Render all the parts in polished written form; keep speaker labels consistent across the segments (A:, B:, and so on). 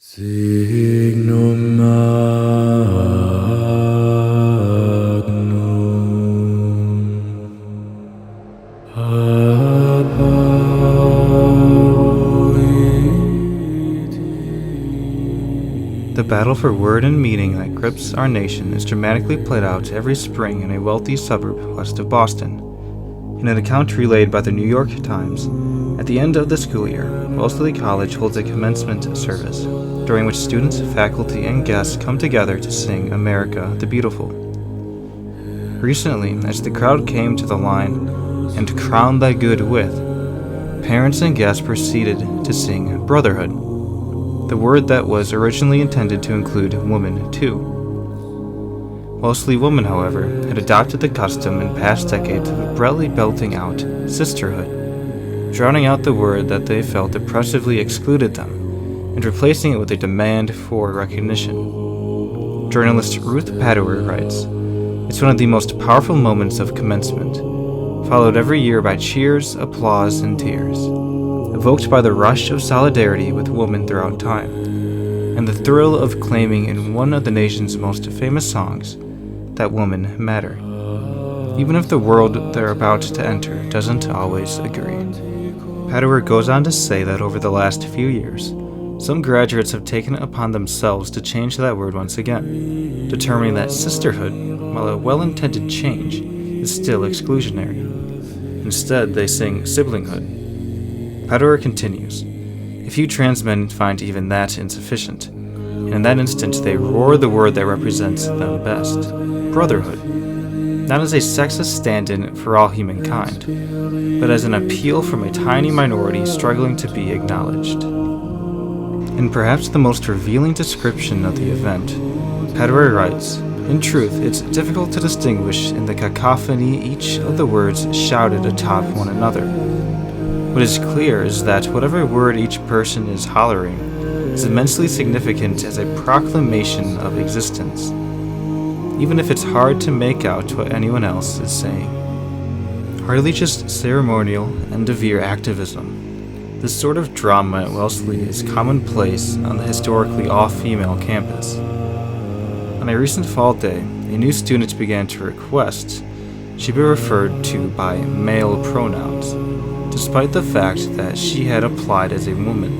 A: Signum magnum apauiti.
B: The battle for word and meaning that grips our nation is dramatically played out every spring in a wealthy suburb west of Boston. In an account relayed by the New York Times, at the end of the school year, Wellesley College holds a commencement service, during which students, faculty, and guests come together to sing America the Beautiful. Recently, as the crowd came to the line, "And crown thy good with," parents and guests proceeded to sing Brotherhood, the word that was originally intended to include woman too. Wellesley women, however, had adopted the custom in past decades of abruptly belting out sisterhood, drowning out the word that they felt oppressively excluded them, and replacing it with a demand for recognition. Journalist Ruth Padewer writes, "It's one of the most powerful moments of commencement, followed every year by cheers, applause, and tears, evoked by the rush of solidarity with women throughout time, and the thrill of claiming in one of the nation's most famous songs that women matter, even if the world they're about to enter doesn't always agree." Padewer goes on to say that over the last few years, some graduates have taken it upon themselves to change that word once again, determining that sisterhood, while a well-intended change, is still exclusionary. Instead, they sing siblinghood. Padewer continues, "A few trans men find even that insufficient, and in that instant they roar the word that represents them best, brotherhood, not as a sexist stand-in for all humankind, but as an appeal from a tiny minority struggling to be acknowledged." In perhaps the most revealing description of the event, Padewer writes, "In truth, it's difficult to distinguish in the cacophony each of the words shouted atop one another. What is clear is that whatever word each person is hollering is immensely significant as a proclamation of existence, even if it's hard to make out what anyone else is saying. Hardly just ceremonial and severe activism. This sort of drama at Wellesley is commonplace on the historically all-female campus. On a recent fall day, a new student began to request she be referred to by male pronouns, despite the fact that she had applied as a woman,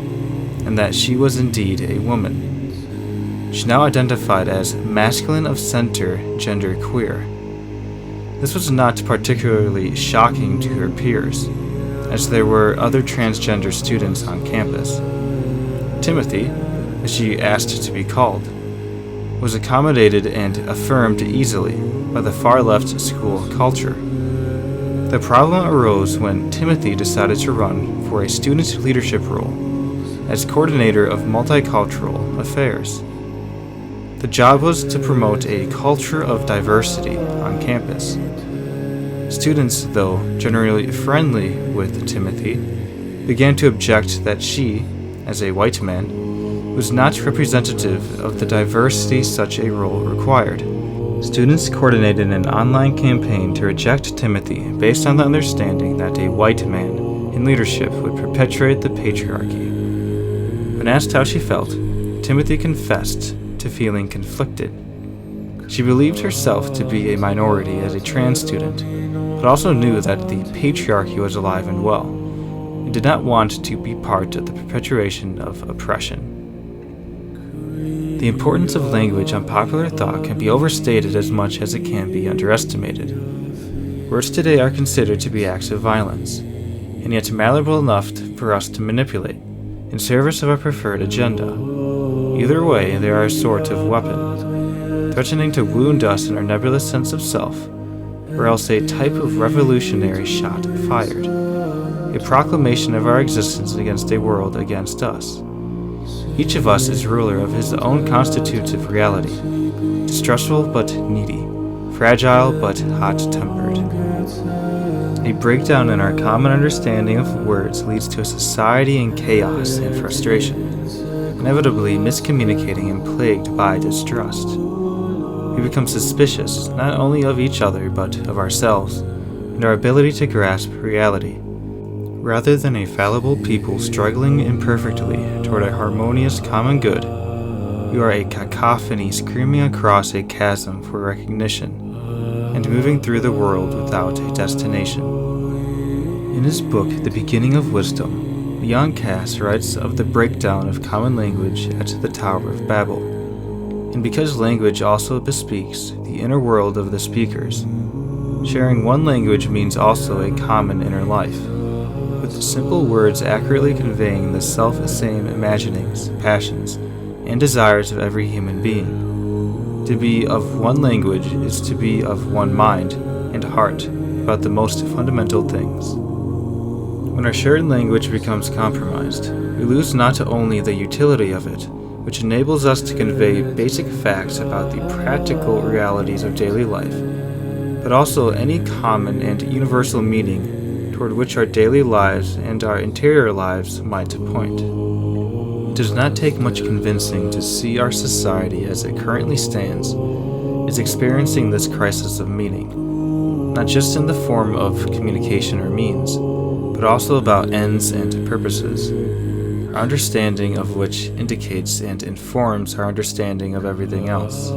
B: and that she was indeed a woman. She now identified as masculine of center genderqueer. This was not particularly shocking to her peers, as there were other transgender students on campus. Timothy, as she asked to be called, was accommodated and affirmed easily by the far-left school culture. The problem arose when Timothy decided to run for a student leadership role as coordinator of multicultural affairs. The job was to promote a culture of diversity on campus. Students, though generally friendly with Timothy, began to object that she, as a white man, was not representative of the diversity such a role required. Students coordinated an online campaign to reject Timothy based on the understanding that a white man in leadership would perpetuate the patriarchy. When asked how she felt, Timothy confessed to feeling conflicted. She believed herself to be a minority as a trans student, but also knew that the patriarchy was alive and well, and did not want to be part of the perpetuation of oppression. The importance of language on popular thought can be overstated as much as it can be underestimated. Words today are considered to be acts of violence, and yet malleable enough for us to manipulate in service of a preferred agenda. Either way, they are a sort of weapon, threatening to wound us in our nebulous sense of self, or else a type of revolutionary shot fired, a proclamation of our existence against a world against us. Each of us is ruler of his own constitutive reality, distrustful but needy, fragile but hot-tempered. A breakdown in our common understanding of words leads to a society in chaos and frustration, inevitably miscommunicating and plagued by distrust. We become suspicious not only of each other but of ourselves and our ability to grasp reality. Rather than a fallible people struggling imperfectly toward a harmonious common good, we are a cacophony screaming across a chasm for recognition and moving through the world without a destination. In his book, The Beginning of Wisdom, Jan Cass writes of the breakdown of common language at the Tower of Babel. And because language also bespeaks the inner world of the speakers, sharing one language means also a common inner life, with simple words accurately conveying the self-same imaginings, passions, and desires of every human being. To be of one language is to be of one mind and heart about the most fundamental things. When our shared language becomes compromised, we lose not only the utility of it, which enables us to convey basic facts about the practical realities of daily life, but also any common and universal meaning toward which our daily lives and our interior lives might point. It does not take much convincing to see our society as it currently stands is experiencing this crisis of meaning, not just in the form of communication or means, but also about ends and purposes, our understanding of which indicates and informs our understanding of everything else.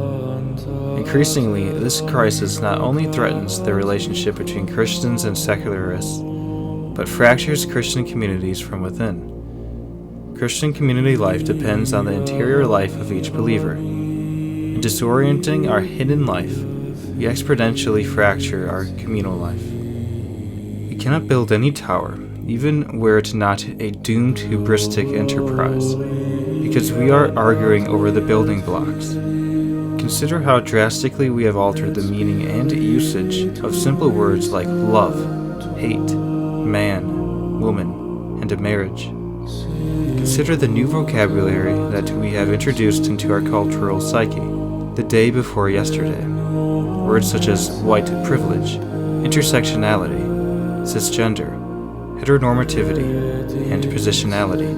B: Increasingly, this crisis not only threatens the relationship between Christians and secularists, but fractures Christian communities from within. Christian community life depends on the interior life of each believer. In disorienting our hidden life, we exponentially fracture our communal life. We cannot build any tower, even were it not a doomed hubristic enterprise, because we are arguing over the building blocks. Consider how drastically we have altered the meaning and usage of simple words like love, hate, man, woman, and a marriage. Consider the new vocabulary that we have introduced into our cultural psyche the day before yesterday. Words such as white privilege, intersectionality, cisgender, heteronormativity, and positionality.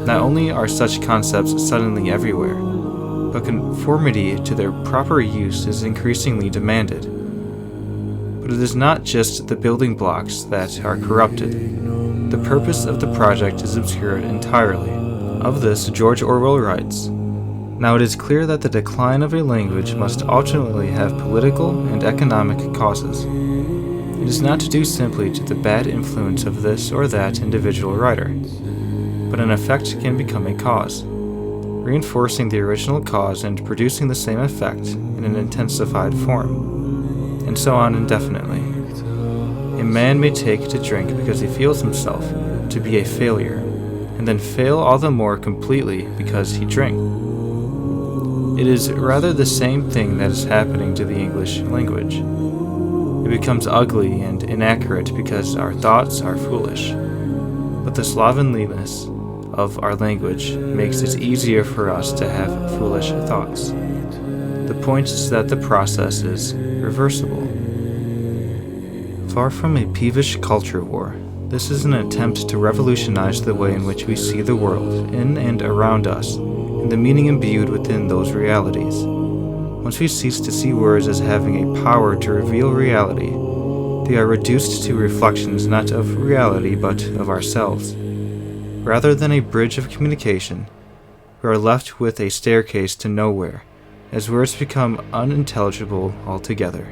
B: Not only are such concepts suddenly everywhere, but conformity to their proper use is increasingly demanded. But it is not just the building blocks that are corrupted. The purpose of the project is obscured entirely. Of this, George Orwell writes, "Now it is clear that the decline of a language must ultimately have political and economic causes. It is not due simply to the bad influence of this or that individual writer, but an effect can become a cause, reinforcing the original cause and producing the same effect in an intensified form, and so on indefinitely. A man may take to drink because he feels himself to be a failure, and then fail all the more completely because he drank. It is rather the same thing that is happening to the English language. It becomes ugly and inaccurate because our thoughts are foolish, but the slovenliness of our language makes it easier for us to have foolish thoughts. The point is that the process is reversible. Far from a peevish culture war, this is an attempt to revolutionize the way in which we see the world in and around us, and the meaning imbued within those realities. Once we cease to see words as having a power to reveal reality, they are reduced to reflections not of reality but of ourselves. Rather than a bridge of communication, we are left with a staircase to nowhere, as words become unintelligible altogether.